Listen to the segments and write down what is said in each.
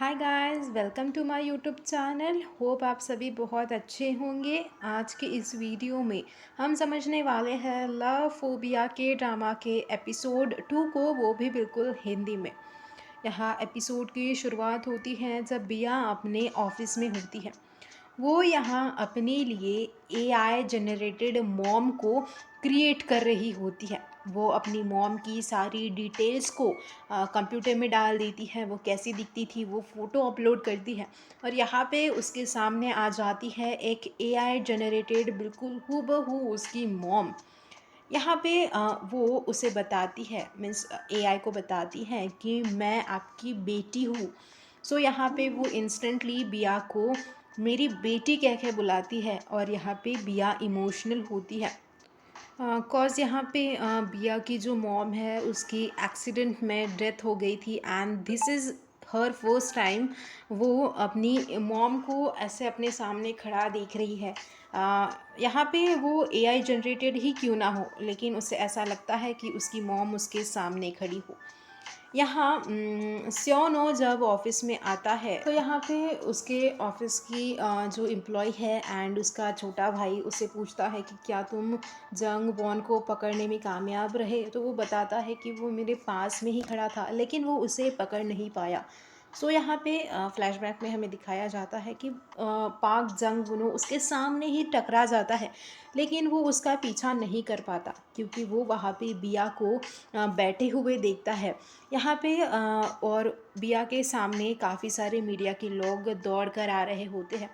Hi guys, welcome to my YouTube channel. Hope आप सभी बहुत अच्छे होंगे। आज के इस वीडियो में हम समझने वाले हैं लव फोबिया के ड्रामा के एपिसोड 2 को, वो भी बिल्कुल हिंदी में। यहाँ एपिसोड की शुरुआत होती है जब बिया अपने ऑफिस में होती है। वो यहाँ अपने लिए एआई जनरेटेड मॉम को क्रिएट कर रही होती है। वो अपनी मॉम की सारी डिटेल्स को कंप्यूटर में डाल देती है। वो कैसी दिखती थी वो फ़ोटो अपलोड करती है और यहाँ पे उसके सामने आ जाती है एक एआई जनरेटेड बिल्कुल हूबहू उसकी मॉम। यहाँ पे वो उसे बताती है, मीन्स एआई को बताती है कि मैं आपकी बेटी हूँ। सो यहाँ पे वो इंस्टेंटली बिया को मेरी बेटी कह के बुलाती है और यहाँ पे बिया इमोशनल होती है। कॉज़ यहाँ पे बिया की जो मॉम है उसकी एक्सीडेंट में डेथ हो गई थी and this is her first time वो अपनी मॉम को ऐसे अपने सामने खड़ा देख रही है। यहाँ पे वो एआई जनरेटेड ही क्यों ना हो, लेकिन उसे ऐसा लगता है कि उसकी मॉम उसके सामने खड़ी हो। यहाँ स्योनो जब ऑफिस में आता है तो यहाँ पे उसके ऑफिस की जो एम्प्लॉय है एंड उसका छोटा भाई उससे पूछता है कि क्या तुम जंग वॉन को पकड़ने में कामयाब रहे। तो वो बताता है कि वो मेरे पास में ही खड़ा था लेकिन वो उसे पकड़ नहीं पाया। सो यहाँ पे फ्लैशबैक में हमें दिखाया जाता है कि पाक जंग वुनो उसके सामने ही टकरा जाता है लेकिन वो उसका पीछा नहीं कर पाता क्योंकि वो वहाँ पे बिया को बैठे हुए देखता है। यहाँ पे और बिया के सामने काफ़ी सारे मीडिया के लोग दौड़ कर आ रहे होते हैं,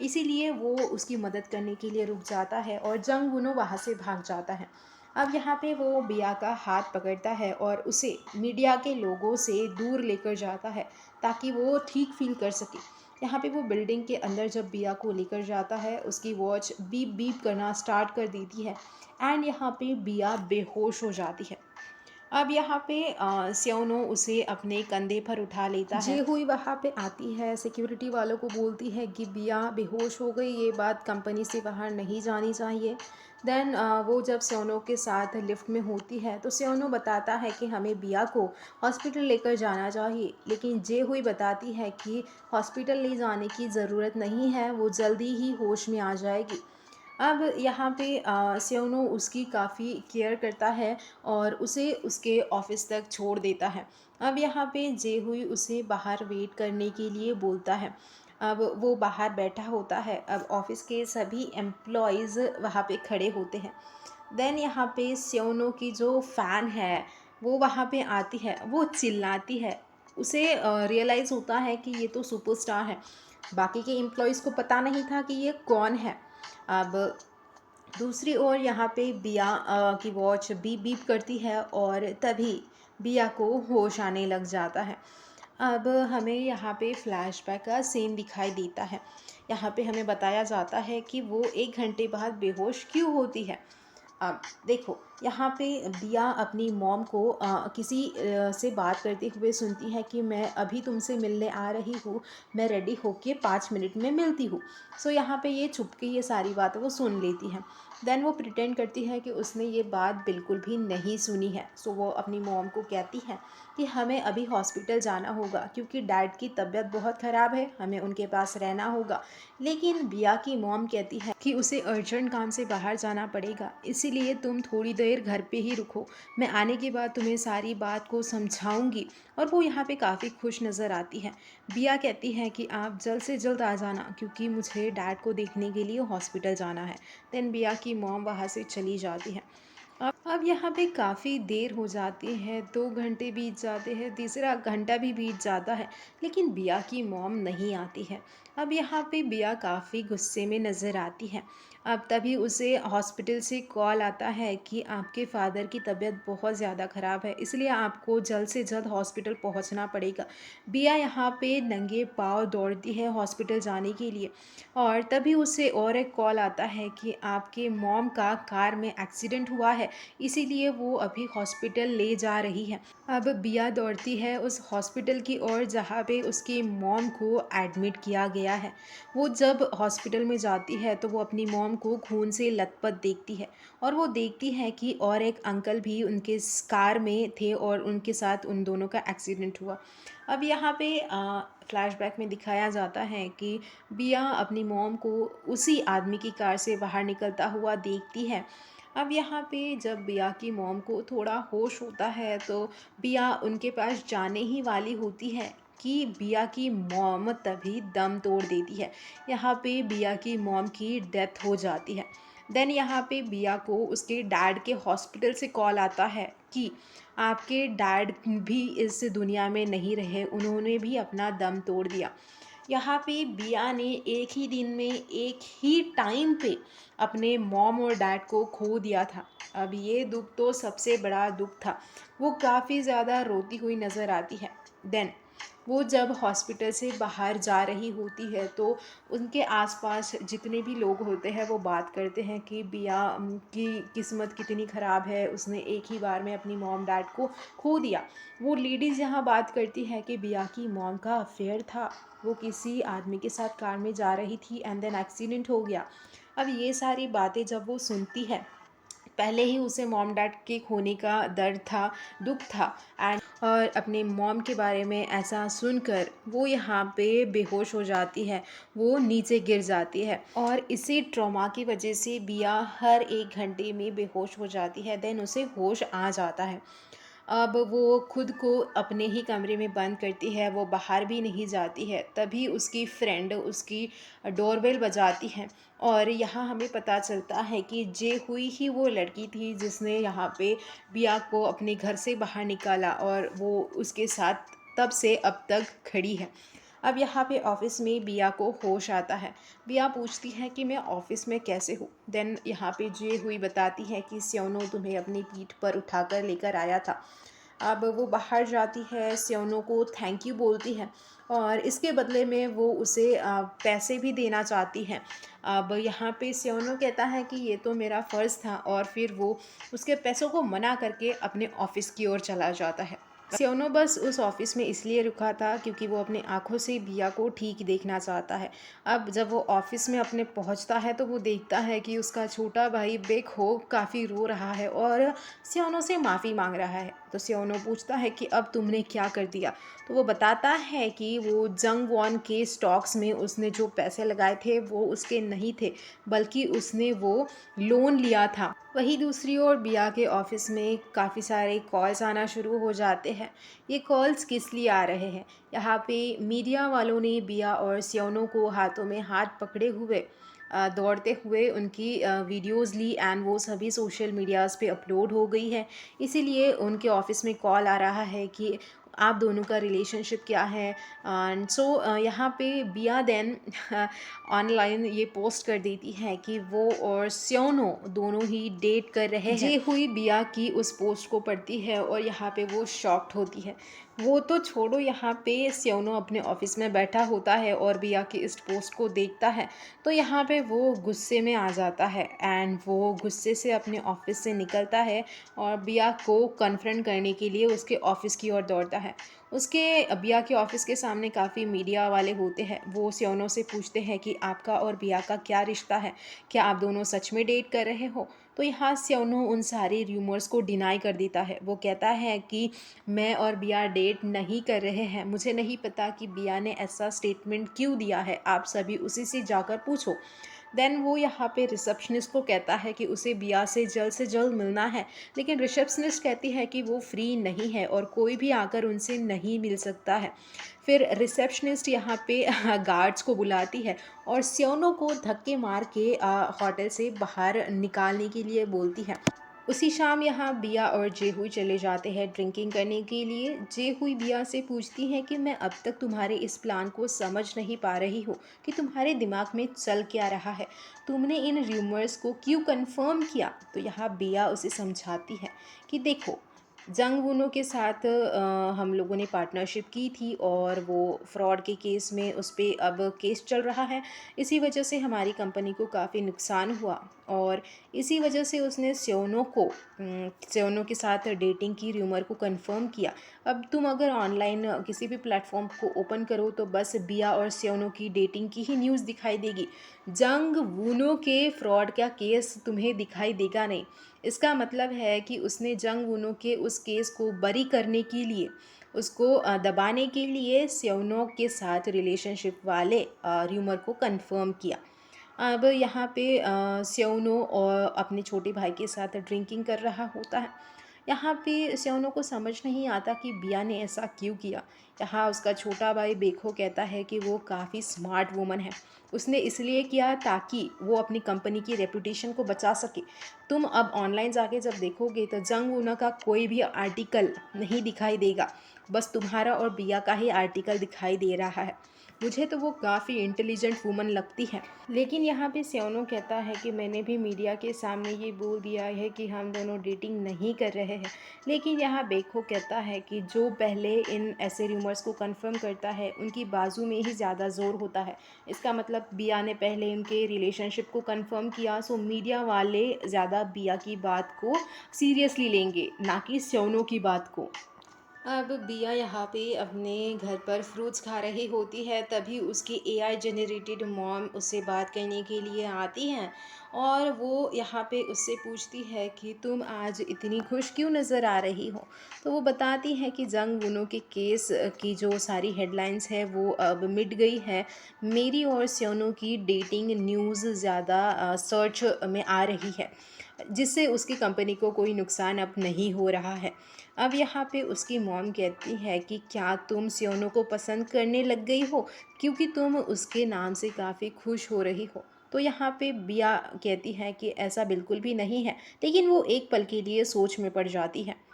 इसीलिए वो उसकी मदद करने के लिए रुक जाता है और जंग वुनो वहाँ से भाग जाता है। अब यहाँ पे वो बिया का हाथ पकड़ता है और उसे मीडिया के लोगों से दूर लेकर जाता है ताकि वो ठीक फील कर सके। यहाँ पे वो बिल्डिंग के अंदर जब बिया को लेकर जाता है उसकी वॉच बीप बीप करना स्टार्ट कर देती है एंड यहाँ पे बिया बेहोश हो जाती है। अब यहाँ पे स्योनो उसे अपने कंधे पर उठा लेता है। जे हुई वहाँ पे आती है, सिक्योरिटी वालों को बोलती है कि बिया बेहोश हो गई, ये बात कंपनी से बाहर नहीं जानी चाहिए। देन वो जब स्योनो के साथ लिफ्ट में होती है तो स्योनो बताता है कि हमें बिया को हॉस्पिटल लेकर जाना चाहिए, लेकिन जे हुई बताती है कि हॉस्पिटल ले जाने की ज़रूरत नहीं है, वो जल्दी ही होश में आ जाएगी। अब यहाँ पे स्योनो उसकी काफ़ी केयर करता है और उसे उसके ऑफिस तक छोड़ देता है। अब यहाँ पे जे हुई उसे बाहर वेट करने के लिए बोलता है। अब वो बाहर बैठा होता है। अब ऑफिस के सभी एम्प्लॉयज़ वहाँ पे खड़े होते हैं। देन यहाँ पे स्योनो की जो फ़ैन है वो वहाँ पे आती है, वो चिल्लाती है। उसे रियलाइज़ होता है कि ये तो सुपरस्टार है। बाकी के एम्प्लॉयज़ को पता नहीं था कि ये कौन है। अब दूसरी ओर यहाँ पे बिया की वॉच बीप बीप करती है और तभी बिया को होश आने लग जाता है। अब हमें यहाँ पे फ्लैशबैक का सीन दिखाई देता है। यहाँ पे हमें बताया जाता है कि वो 1 घंटे बाद बेहोश क्यों होती है। अब देखो, यहाँ पे बिया अपनी मॉम को किसी से बात करते हुए सुनती है कि मैं अभी तुमसे मिलने आ रही हूँ, मैं रेडी होके 5 मिनट में मिलती हूँ। सो यहाँ पे ये छुप के ये सारी बातें वो सुन लेती है। देन वो प्रिटेंड करती है कि उसने ये बात बिल्कुल भी नहीं सुनी है। सो वो अपनी मॉम को कहती है कि हमें अभी हॉस्पिटल जाना होगा क्योंकि डैड की तबीयत बहुत ख़राब है, हमें उनके पास रहना होगा। लेकिन बिया की मॉम कहती है कि उसे अर्जेंट काम से बाहर जाना पड़ेगा, इसीलिए तुम थोड़ी देर घर पे ही रुको, मैं आने के बाद तुम्हें सारी बात को समझाऊंगी। और वो यहाँ पे काफ़ी खुश नज़र आती है। बिया कहती है कि आप जल्द से जल्द आ जाना क्योंकि मुझे डैड को देखने के लिए हॉस्पिटल जाना है। देन बिया की मॉम वहाँ से चली जाती है। अब यहाँ पे काफ़ी देर हो जाती है, 2 घंटे बीत जाते हैं, तीसरा घंटा भी बीत जाता है, लेकिन बिया की मॉम नहीं आती है। अब यहाँ पे बिया काफ़ी गुस्से में नज़र आती है। अब तभी उसे हॉस्पिटल से कॉल आता है कि आपके फादर की तबीयत बहुत ज़्यादा ख़राब है, इसलिए आपको जल्द से जल्द हॉस्पिटल पहुँचना पड़ेगा। बिया यहाँ पे नंगे पाँव दौड़ती है हॉस्पिटल जाने के लिए और तभी उसे और एक कॉल आता है कि आपके मॉम का कार में एक्सीडेंट हुआ है है, इसीलिए वो अभी हॉस्पिटल ले जा रही है। अब बिया दौड़ती है उस हॉस्पिटल की ओर जहाँ पे उसकी मॉम को एडमिट किया गया है। वो जब हॉस्पिटल में जाती है तो वो अपनी मॉम को खून से लथपथ देखती है, और वो देखती है कि और एक अंकल भी उनके कार में थे और उनके साथ उन दोनों का एक्सीडेंट हुआ। अब यहाँ पे फ्लैशबैक में दिखाया जाता है कि बिया अपनी मॉम को उसी आदमी की कार से बाहर निकलता हुआ देखती है। अब यहाँ पे जब बिया की मॉम को थोड़ा होश होता है तो बिया उनके पास जाने ही वाली होती है कि बिया की मॉम तभी दम तोड़ देती है। यहाँ पे बिया की मॉम की डेथ हो जाती है। देन यहाँ पे बिया को उसके डैड के हॉस्पिटल से कॉल आता है कि आपके डैड भी इस दुनिया में नहीं रहे, उन्होंने भी अपना दम तोड़ दिया। यहाँ पे बिया ने एक ही दिन में एक ही टाइम पे अपने मॉम और डैड को खो दिया था। अब ये दुख तो सबसे बड़ा दुख था। वो काफ़ी ज़्यादा रोती हुई नज़र आती है। देन वो जब हॉस्पिटल से बाहर जा रही होती है तो उनके आसपास जितने भी लोग होते हैं वो बात करते हैं कि बिया की किस्मत कितनी ख़राब है, उसने एक ही बार में अपनी मॉम डैड को खो दिया। वो लेडीज़ यहाँ बात करती है कि बिया की मॉम का अफेयर था, वो किसी आदमी के साथ कार में जा रही थी एंड देन एक्सीडेंट हो गया। अब ये सारी बातें जब वो सुनती है, पहले ही उसे मॉम डैड के खोने का दर्द था, दुख था, एंड और अपने मॉम के बारे में ऐसा सुनकर वो यहाँ पे बेहोश हो जाती है, वो नीचे गिर जाती है और इसी ट्रॉमा की वजह से बिया हर 1 घंटे में बेहोश हो जाती है। देन उसे होश आ जाता है। अब वो खुद को अपने ही कमरे में बंद करती है, वो बाहर भी नहीं जाती है। तभी उसकी फ्रेंड उसकी डोरबेल बजाती है और यहाँ हमें पता चलता है कि जे हुई ही वो लड़की थी जिसने यहाँ पे बिया को अपने घर से बाहर निकाला और वो उसके साथ तब से अब तक खड़ी है। अब यहाँ पे ऑफिस में बिया को होश आता है। बिया पूछती है कि मैं ऑफिस में कैसे हूँ। देन यहाँ पे जे हुई बताती है कि स्योनो तुम्हें अपनी पीठ पर उठाकर लेकर आया था। अब वो बाहर जाती है, स्योनो को थैंक यू बोलती है और इसके बदले में वो उसे पैसे भी देना चाहती है। अब यहाँ पे स्योनो कहता है कि ये तो मेरा फ़र्ज़ था, और फिर वो उसके पैसों को मना करके अपने ऑफिस की ओर चला जाता है। स्योनो बस उस ऑफिस में इसलिए रुका था क्योंकि वो अपनी आंखों से बिया को ठीक देखना चाहता है। अब जब वो ऑफिस में अपने पहुंचता है तो वो देखता है कि उसका छोटा भाई बेखौफ काफ़ी रो रहा है और स्योनो से माफ़ी मांग रहा है। तो स्योनो पूछता है कि अब तुमने क्या कर दिया। तो वो बताता है कि वो जंग वॉन के स्टॉक्स में उसने जो पैसे लगाए थे वो उसके नहीं थे, बल्कि उसने वो लोन लिया था। वहीं दूसरी ओर बिया के ऑफिस में काफ़ी सारे कॉल्स आना शुरू हो जाते हैं। ये कॉल्स किस लिए आ रहे हैं? यहाँ पे मीडिया वालों ने बिया और स्योनो को हाथों में हाथ पकड़े हुए दौड़ते हुए उनकी वीडियोस ली एंड वो सभी सोशल मीडियाज़ पे अपलोड हो गई है। इसीलिए उनके ऑफिस में कॉल आ रहा है कि आप दोनों का रिलेशनशिप क्या है। एंड सो यहाँ पे बिया देन ऑनलाइन ये पोस्ट कर देती है कि वो और स्योनो दोनों ही डेट कर रहे हैं। जे हुई बिया की उस पोस्ट को पढ़ती है और यहाँ पे वो शॉक्ड होती है। वो तो छोड़ो, यहाँ पे स्योनो अपने ऑफिस में बैठा होता है और बिया की इस पोस्ट को देखता है तो यहाँ पे वो गुस्से में आ जाता है एंड वो गुस्से से अपने ऑफिस से निकलता है और बिया को कन्फ्रंट करने के लिए उसके ऑफिस की ओर दौड़ता है। उसके बिया के ऑफिस के सामने काफ़ी मीडिया वाले होते हैं। वो स्योनो से पूछते हैं कि आपका और बिया का क्या रिश्ता है, क्या आप दोनों सच में डेट कर रहे हो। तो यहाँ स्योनो उन सारे र्यूमर्स को डिनाई कर देता है। वो कहता है कि मैं और बिया डेट नहीं कर रहे हैं, मुझे नहीं पता कि बिया ने ऐसा स्टेटमेंट क्यों दिया है, आप सभी उसी से जाकर पूछो। देन वो यहाँ पे रिसेप्शनिस्ट को कहता है कि उसे बिया से जल्द मिलना है, लेकिन रिसेप्शनिस्ट कहती है कि वो फ्री नहीं है और कोई भी आकर उनसे नहीं मिल सकता है। फिर रिसेप्शनिस्ट यहाँ पे गार्ड्स को बुलाती है और स्योनो को धक्के मार के होटल से बाहर निकालने के लिए बोलती है। उसी शाम यहाँ बिया और जेहुई चले जाते हैं ड्रिंकिंग करने के लिए। जेहुई बिया से पूछती है कि मैं अब तक तुम्हारे इस प्लान को समझ नहीं पा रही हूँ कि तुम्हारे दिमाग में चल क्या रहा है, तुमने इन र्यूमर्स को क्यों कंफर्म किया। तो यहाँ बिया उसे समझाती है कि देखो, जंग वूनो के साथ हम लोगों ने पार्टनरशिप की थी और वो फ्रॉड के केस में उस पे अब केस चल रहा है। इसी वजह से हमारी कंपनी को काफ़ी नुकसान हुआ और इसी वजह से उसने स्योनो के साथ डेटिंग की र्यूमर को कंफर्म किया। अब तुम अगर ऑनलाइन किसी भी प्लेटफॉर्म को ओपन करो तो बस बिया और स्योनो की डेटिंग की ही न्यूज़ दिखाई देगी। जंग वूनो के फ्रॉड का केस तुम्हें दिखाई देगा नहीं। इसका मतलब है कि उसने जंग वूनो के उस केस को बरी करने के लिए, उसको दबाने के लिए स्योनो के साथ रिलेशनशिप वाले र्यूमर को कंफर्म किया। अब यहाँ पे स्योनो और अपने छोटे भाई के साथ ड्रिंकिंग कर रहा होता है। यहाँ पे स्योनो को समझ नहीं आता कि बिया ने ऐसा क्यों किया। यहाँ उसका छोटा भाई बेखो कहता है कि वो काफ़ी स्मार्ट वुमन है, उसने इसलिए किया ताकि वो अपनी कंपनी की रेपुटेशन को बचा सके। तुम अब ऑनलाइन जाके जब देखोगे तो जंग वूना का कोई भी आर्टिकल नहीं दिखाई देगा, बस तुम्हारा और बिया का ही आर्टिकल दिखाई दे रहा है। मुझे तो वो काफ़ी इंटेलिजेंट वूमन लगती है। लेकिन यहाँ पे स्योनो कहता है कि मैंने भी मीडिया के सामने ये बोल दिया है कि हम दोनों डेटिंग नहीं कर रहे हैं। लेकिन यहाँ बेखो कहता है कि जो पहले इन ऐसे रूमर्स को कंफर्म करता है उनकी बाजू में ही ज़्यादा ज़ोर होता है। इसका मतलब बिया ने पहले इनके रिलेशनशिप को कंफर्म किया, सो मीडिया वाले ज़्यादा बिया की बात को सीरियसली लेंगे, ना कि स्योनो की बात को। अब बिया यहाँ पे अपने घर पर फ्रूट्स खा रही होती है, तभी उसकी एआई जनरेटेड मॉम उससे बात करने के लिए आती हैं और वो यहाँ पे उससे पूछती है कि तुम आज इतनी खुश क्यों नज़र आ रही हो। तो वो बताती है कि जंग वुनो के केस की जो सारी हेडलाइंस है वो अब मिट गई है। मेरी और स्योनो की डेटिंग न्यूज़ ज़्यादा सर्च में आ रही है, जिससे उसकी कंपनी को कोई नुकसान अब नहीं हो रहा है। अब यहाँ पे उसकी मॉम कहती है कि क्या तुम स्योनो को पसंद करने लग गई हो, क्योंकि तुम उसके नाम से काफ़ी खुश हो रही हो। तो यहाँ पे बिया कहती है कि ऐसा बिल्कुल भी नहीं है, लेकिन वो एक पल के लिए सोच में पड़ जाती है।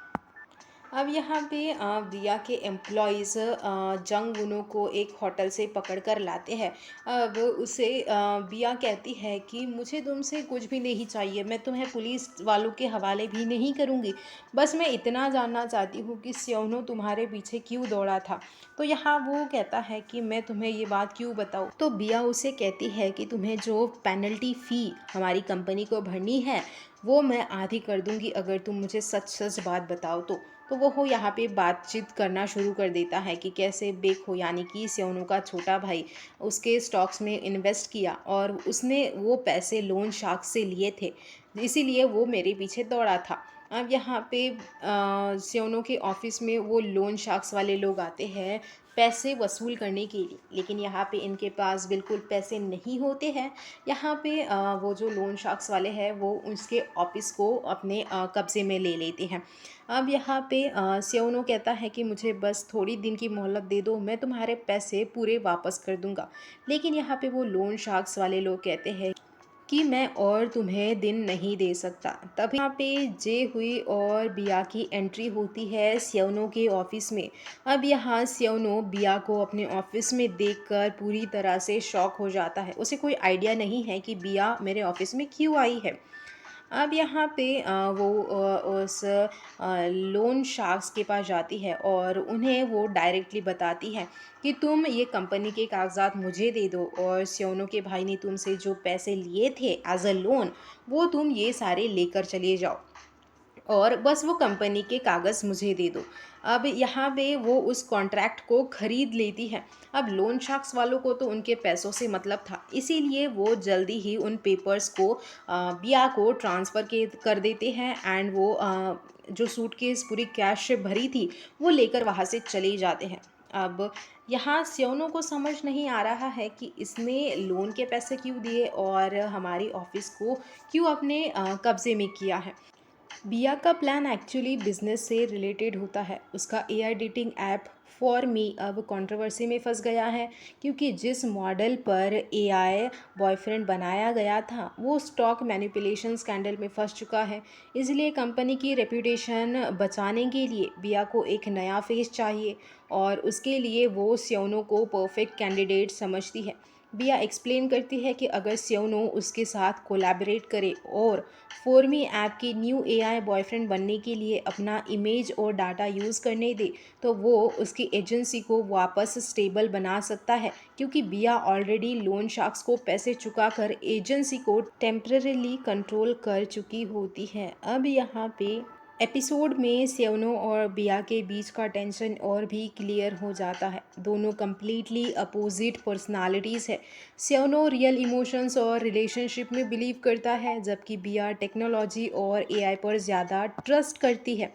अब यहाँ पे दिया के एम्प्लॉयज़ जंग वुनो को एक होटल से पकड़ कर लाते हैं। अब उसे बिया कहती है कि मुझे तुमसे कुछ भी नहीं चाहिए, मैं तुम्हें पुलिस वालों के हवाले भी नहीं करूँगी, बस मैं इतना जानना चाहती हूँ कि स्योनो तुम्हारे पीछे क्यों दौड़ा था। तो यहाँ वो कहता है कि मैं तुम्हें ये बात क्यों बताऊँ। तो बिया उसे कहती है कि तुम्हें जो पेनल्टी फ़ी हमारी कंपनी को भरनी है वो मैं आधी कर दूंगी अगर तुम मुझे सच सच बात बताओ तो वो हो यहाँ पे बातचीत करना शुरू कर देता है कि कैसे बेखो यानी कि स्योनो का छोटा भाई उसके स्टॉक्स में इन्वेस्ट किया और उसने वो पैसे लोन शार्क से लिए थे, इसीलिए वो मेरे पीछे दौड़ा था। अब यहाँ पे स्योनो के ऑफिस में वो लोन शार्क्स वाले लोग आते हैं पैसे वसूल करने के लिए, लेकिन यहाँ पे इनके पास बिल्कुल पैसे नहीं होते हैं। यहाँ पे वो जो लोन शार्क्स वाले हैं वो उसके ऑफिस को अपने कब्ज़े में ले लेते हैं। अब यहाँ पे स्योनो कहता है कि मुझे बस थोड़ी दिन की मोहलत दे दो, मैं तुम्हारे पैसे पूरे वापस कर दूंगा। लेकिन यहाँ पे वो लोन शार्क्स वाले लोग कहते हैं कि मैं और तुम्हें दिन नहीं दे सकता। तभी यहाँ पे जे हुई और बिया की एंट्री होती है स्योनो के ऑफिस में। अब यहाँ स्योनो बिया को अपने ऑफिस में देखकर पूरी तरह से शॉक हो जाता है, उसे कोई आइडिया नहीं है कि बिया मेरे ऑफिस में क्यों आई है। अब यहाँ पे वो उस लोन शार्क्स के पास जाती है और उन्हें वो डायरेक्टली बताती है कि तुम ये कंपनी के कागजात मुझे दे दो और स्योनो के भाई ने तुमसे जो पैसे लिए थे एज अ लोन वो तुम ये सारे लेकर चले जाओ और बस वो कंपनी के कागज़ मुझे दे दो। अब यहाँ पे वो उस कॉन्ट्रैक्ट को ख़रीद लेती है। अब लोन शार्क्स वालों को तो उनके पैसों से मतलब था, इसीलिए वो जल्दी ही उन पेपर्स को बिया को ट्रांसफ़र के कर देते हैं एंड वो जो सूटकेस पूरी कैश से भरी थी वो लेकर वहाँ से चले जाते हैं। अब यहाँ स्योनो को समझ नहीं आ रहा है कि इसने लोन के पैसे क्यों दिए और हमारी ऑफिस को क्यों अपने कब्ज़े में किया है। बिया का प्लान एक्चुअली बिजनेस से रिलेटेड होता है। उसका AI dating app for me अब कंट्रोवर्सी में फंस गया है, क्योंकि जिस मॉडल पर एआई बॉयफ्रेंड बनाया गया था वो स्टॉक मैनिपुलेशन स्कैंडल में फंस चुका है। इसलिए कंपनी की रेपुटेशन बचाने के लिए बिया को एक नया फेस चाहिए और उसके लिए वो स्योनो को परफेक्ट कैंडिडेट समझती है। बिया एक्सप्लेन करती है कि अगर स्योनो उसके साथ कोलैबोरेट करे और फॉर्मी ऐप की न्यू एआई बॉयफ्रेंड बनने के लिए अपना इमेज और डाटा यूज़ करने दे तो वो उसकी एजेंसी को वापस स्टेबल बना सकता है, क्योंकि बिया ऑलरेडी लोन शार्क्स को पैसे चुकाकर एजेंसी को टेम्पररीली कंट्रोल कर चुकी होती है। अब यहाँ पे एपिसोड में सेवनो और बिया के बीच का टेंशन और भी क्लियर हो जाता है। दोनों कंप्लीटली अपोजिट पर्सनालिटीज़ है। सेवनो रियल इमोशंस और रिलेशनशिप में बिलीव करता है, जबकि बिया टेक्नोलॉजी और एआई पर ज़्यादा ट्रस्ट करती है।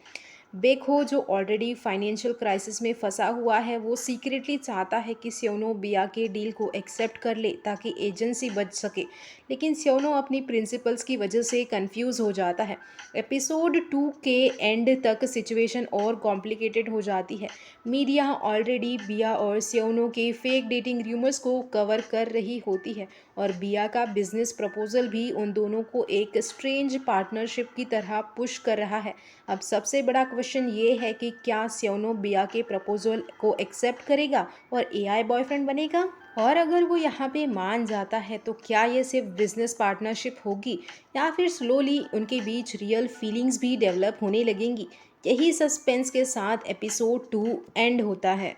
बेखो जो ऑलरेडी फाइनेंशियल क्राइसिस में फंसा हुआ है, वो सीक्रेटली चाहता है कि स्योनो बिया के डील को एक्सेप्ट कर ले ताकि एजेंसी बच सके, लेकिन स्योनो अपनी प्रिंसिपल्स की वजह से कंफ्यूज हो जाता है। एपिसोड 2 के एंड तक सिचुएशन और कॉम्प्लिकेटेड हो जाती है। मीडिया ऑलरेडी बिया और स्योनो के फेक डेटिंग रूमर्स को कवर कर रही होती है और बिया का बिजनेस प्रपोजल भी उन दोनों को एक स्ट्रेंज पार्टनरशिप की तरह पुश कर रहा है। अब सबसे बड़ा क्वेश्चन ये है कि क्या स्योनो बिया के प्रपोजल को एक्सेप्ट करेगा और एआई बॉयफ्रेंड बनेगा? और अगर वो यहाँ पे मान जाता है तो क्या ये सिर्फ बिजनेस पार्टनरशिप होगी या फिर स्लोली उनके बीच रियल फीलिंग्स भी डेवलप होने लगेंगी? यही सस्पेंस के साथ एपिसोड 2 एंड होता है।